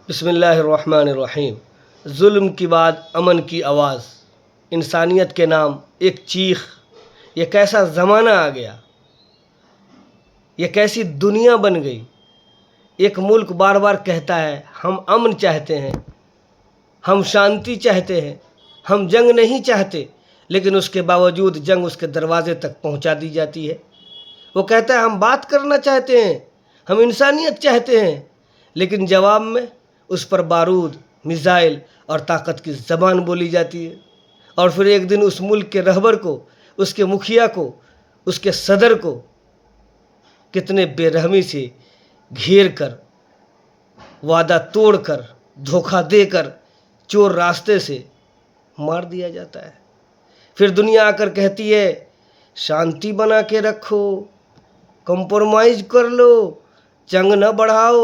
بسم اللہ الرحمن الرحیم۔ ظلم کی بعد امن کی آواز، انسانیت کے نام ایک چیخ۔ یہ کیسا زمانہ آ گیا، یہ کیسی دنیا بن گئی۔ ایک ملک بار بار کہتا ہے ہم امن چاہتے ہیں، ہم شانتی چاہتے ہیں، ہم جنگ نہیں چاہتے، لیکن اس کے باوجود جنگ اس کے دروازے تک پہنچا دی جاتی ہے۔ وہ کہتا ہے ہم بات کرنا چاہتے ہیں، ہم انسانیت چاہتے ہیں، لیکن جواب میں اس پر بارود، میزائل اور طاقت کی زبان بولی جاتی ہے۔ اور پھر ایک دن اس ملک کے رہبر کو، اس کے مکھیا کو، اس کے صدر کو کتنے بے رحمی سے گھیر کر، وعدہ توڑ کر، دھوکہ دے کر، چور راستے سے مار دیا جاتا ہے۔ پھر دنیا آ کر کہتی ہے شانتی بنا کے رکھو، کمپرومائز کر لو، جنگ نہ بڑھاؤ۔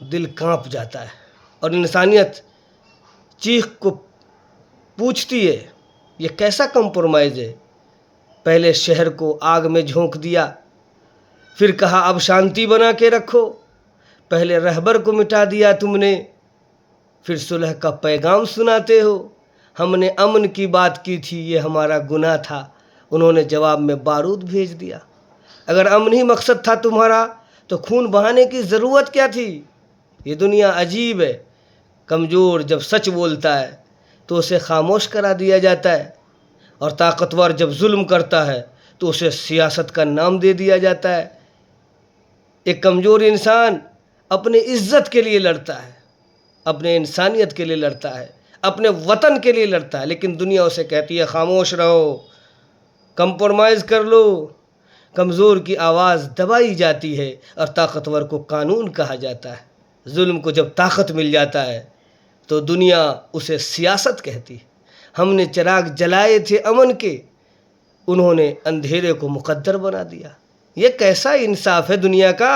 دل کانپ جاتا ہے اور انسانیت چیخ کو پوچھتی ہے یہ کیسا کمپرومائز ہے۔ پہلے شہر کو آگ میں جھونک دیا، پھر کہا اب شانتی بنا کے رکھو۔ پہلے رہبر کو مٹا دیا تم نے، پھر صلح کا پیغام سناتے ہو۔ ہم نے امن کی بات کی تھی، یہ ہمارا گناہ تھا، انہوں نے جواب میں بارود بھیج دیا۔ اگر امن ہی مقصد تھا تمہارا تو خون بہانے کی ضرورت کیا تھی؟ یہ دنیا عجیب ہے، کمزور جب سچ بولتا ہے تو اسے خاموش کرا دیا جاتا ہے، اور طاقتور جب ظلم کرتا ہے تو اسے سیاست کا نام دے دیا جاتا ہے۔ ایک کمزور انسان اپنے عزت کے لیے لڑتا ہے، اپنے انسانیت کے لیے لڑتا ہے، اپنے وطن کے لیے لڑتا ہے، لیکن دنیا اسے کہتی ہے خاموش رہو، کمپرومائز کر لو۔ کمزور کی آواز دبائی جاتی ہے اور طاقتور کو قانون کہا جاتا ہے۔ ظلم کو جب طاقت مل جاتا ہے تو دنیا اسے سیاست کہتی ہے۔ ہم نے چراغ جلائے تھے امن کے، انہوں نے اندھیرے کو مقدر بنا دیا۔ یہ کیسا انصاف ہے دنیا کا؟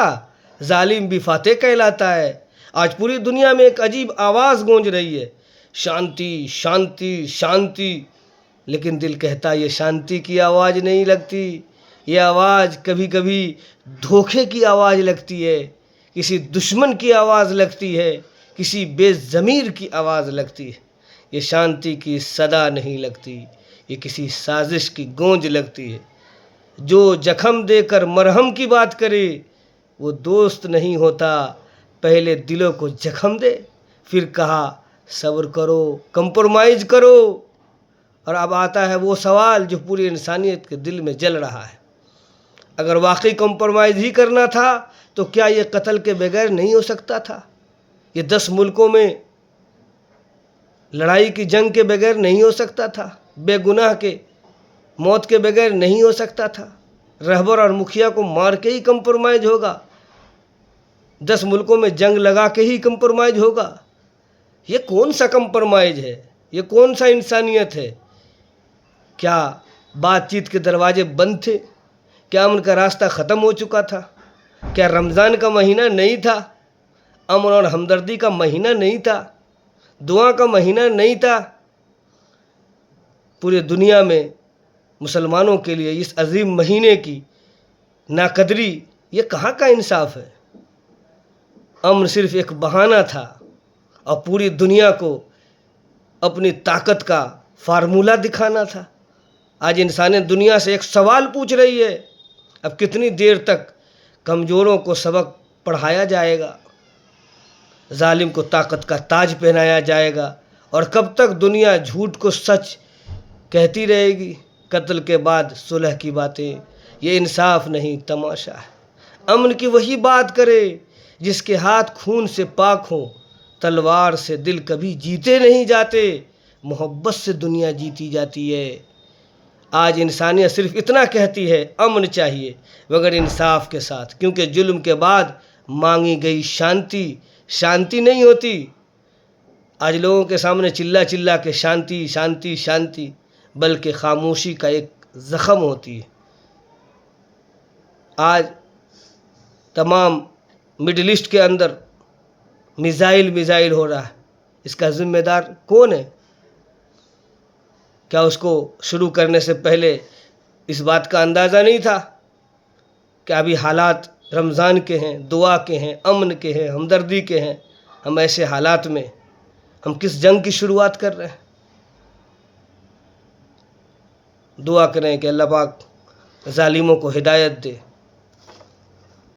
ظالم بھی فاتح کہلاتا ہے۔ آج پوری دنیا میں ایک عجیب آواز گونج رہی ہے، شانتی شانتی شانتی، لیکن دل کہتا ہے یہ شانتی کی آواز نہیں لگتی، یہ آواز کبھی کبھی دھوکے کی آواز لگتی ہے، کسی دشمن کی آواز لگتی ہے، کسی بے ضمیر کی آواز لگتی ہے۔ یہ شانتی کی صدا نہیں لگتی، یہ کسی سازش کی گونج لگتی ہے۔ جو زخم دے کر مرہم کی بات کرے وہ دوست نہیں ہوتا، پہلے دلوں کو زخم دے، پھر کہا صبر کرو، کمپرومائز کرو۔ اور اب آتا ہے وہ سوال جو پوری انسانیت کے دل میں جل رہا ہے، اگر واقعی کمپرومائز ہی کرنا تھا تو کیا یہ قتل کے بغیر نہیں ہو سکتا تھا؟ یہ 10 ملکوں میں لڑائی کی جنگ کے بغیر نہیں ہو سکتا تھا؟ بے گناہ کے موت کے بغیر نہیں ہو سکتا تھا؟ رہبر اور مکھیا کو مار کے ہی کمپرومائز ہوگا؟ 10 ملکوں میں جنگ لگا کے ہی کمپرومائز ہوگا؟ یہ کون سا کمپرومائز ہے؟ یہ کون سا انسانیت ہے؟ کیا بات چیت کے دروازے بند تھے؟ کیا امن کا راستہ ختم ہو چکا تھا؟ کیا رمضان کا مہینہ نہیں تھا؟ امن اور ہمدردی کا مہینہ نہیں تھا؟ دعا کا مہینہ نہیں تھا؟ پورے دنیا میں مسلمانوں کے لیے اس عظیم مہینے کی ناقدری، یہ کہاں کا انصاف ہے؟ امن صرف ایک بہانہ تھا اور پوری دنیا کو اپنی طاقت کا فارمولہ دکھانا تھا۔ آج انسانیت دنیا سے ایک سوال پوچھ رہی ہے، اب کتنی دیر تک کمزوروں کو سبق پڑھایا جائے گا، ظالم کو طاقت کا تاج پہنایا جائے گا، اور کب تک دنیا جھوٹ کو سچ کہتی رہے گی؟ قتل کے بعد صلح کی باتیں، یہ انصاف نہیں تماشا ہے۔ امن کی وہی بات کرے جس کے ہاتھ خون سے پاک ہوں، تلوار سے دل کبھی جیتے نہیں جاتے، محبت سے دنیا جیتی جاتی ہے۔ آج انسانیت صرف اتنا کہتی ہے امن چاہیے، مگر انصاف کے ساتھ، کیونکہ ظلم کے بعد مانگی گئی شانتی شانتی نہیں ہوتی۔ آج لوگوں کے سامنے چلا چلا کے شانتی شانتی شانتی، بلکہ خاموشی کا ایک زخم ہوتی ہے۔ آج تمام مڈل ایسٹ کے اندر میزائل ہو رہا ہے، اس کا ذمہ دار کون ہے؟ کیا اس کو شروع کرنے سے پہلے اس بات کا اندازہ نہیں تھا کہ ابھی حالات رمضان کے ہیں، دعا کے ہیں، امن کے ہیں، ہمدردی کے ہیں، ہم ایسے حالات میں ہم کس جنگ کی شروعات کر رہے ہیں؟ دعا کریں کہ اللہ پاک ظالموں کو ہدایت دے،